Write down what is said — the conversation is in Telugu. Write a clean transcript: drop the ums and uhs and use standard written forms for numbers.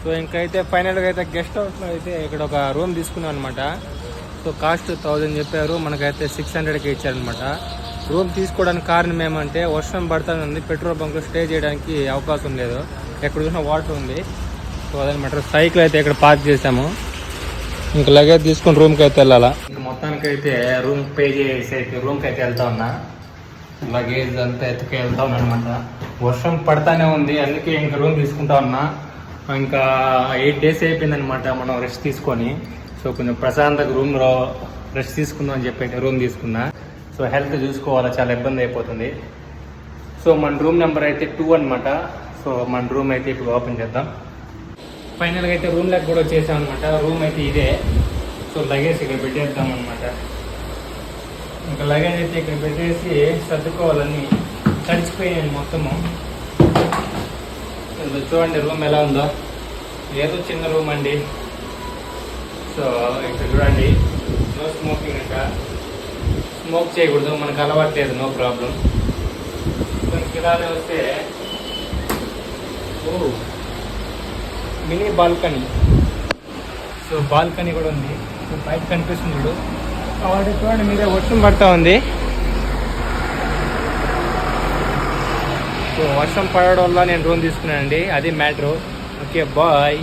సో ఇంకైతే ఫైనల్గా అయితే గెస్ట్ హౌస్లో అయితే ఇక్కడ ఒక రూమ్ తీసుకున్నాం అనమాట. సో కాస్ట్ 1000 చెప్పారు, మనకైతే 600కి ఇచ్చారనమాట. రూమ్ తీసుకోవడానికి కారణం ఏమంటే వర్షం పడుతుంది, పెట్రోల్ బంక్లో స్టే చేయడానికి అవకాశం లేదు, ఎక్కడ చూసినా వాటర్ ఉంది. సో అదనమాట. సైకిల్ అయితే ఇక్కడ పార్క్ చేసాము. ఇంక లగేజ్ తీసుకుని రూమ్కి అయితే వెళ్ళాలా. ఇంక మొత్తానికైతే రూమ్ పే చేసి అయితే రూమ్కి అయితే వెళ్తా ఉన్నా. లగేజ్ అంతా ఎత్తుకు వెళ్తా ఉన్నా అనమాట. వర్షం పడతానే ఉంది, అందుకే ఇంకా రూమ్ తీసుకుంటా ఉన్నా. ఇంకా 8 days అయిపోయిందనమాట మనం రెస్ట్ తీసుకొని. సో కొంచెం ప్రశాంతంగా రూమ్లో రెస్ట్ తీసుకుందాం అని చెప్పి రూమ్ తీసుకున్నా. సో హెల్త్ చూసుకోవాలా, చాలా ఇబ్బంది అయిపోతుంది. సో మన రూమ్ నెంబర్ అయితే 2 అనమాట. సో మన రూమ్ అయితే ఇప్పుడు ఓపెన్ చేద్దాం. ఫైనల్గా అయితే రూమ్ లెక్క కూడా వచ్చేసాం అనమాట. రూమ్ అయితే ఇదే. సో లగేజ్ ఇక్కడ పెట్టేద్దాం అనమాట. ఇంకా లగేజ్ అయితే ఇక్కడ పెట్టేసి సర్దుకోవాలని తడిచిపోయాను మొత్తము. చూడండి రూమ్ ఎలా ఉందో, ఏదో చిన్న రూమ్ అండి. సో ఇక్కడ చూడండి, నో స్మోకింగ్ అంట, స్మోక్ చేయకూడదు, మనకు అలవాట్లేదు, నో ప్రాబ్లం. మనకి ఇలానే వస్తే మినీ బాల్కనీ. సో బాల్కనీ కూడా ఉంది. సో బయట కనిపిస్తుంది చూడు, వాటి చూడండి మీరే, వర్షం పడతా ఉంది. సో వర్షం పడడం వల్ల నేను రూమ్ తీసుకున్నానండి, అది మ్యాటరు. Okay bye.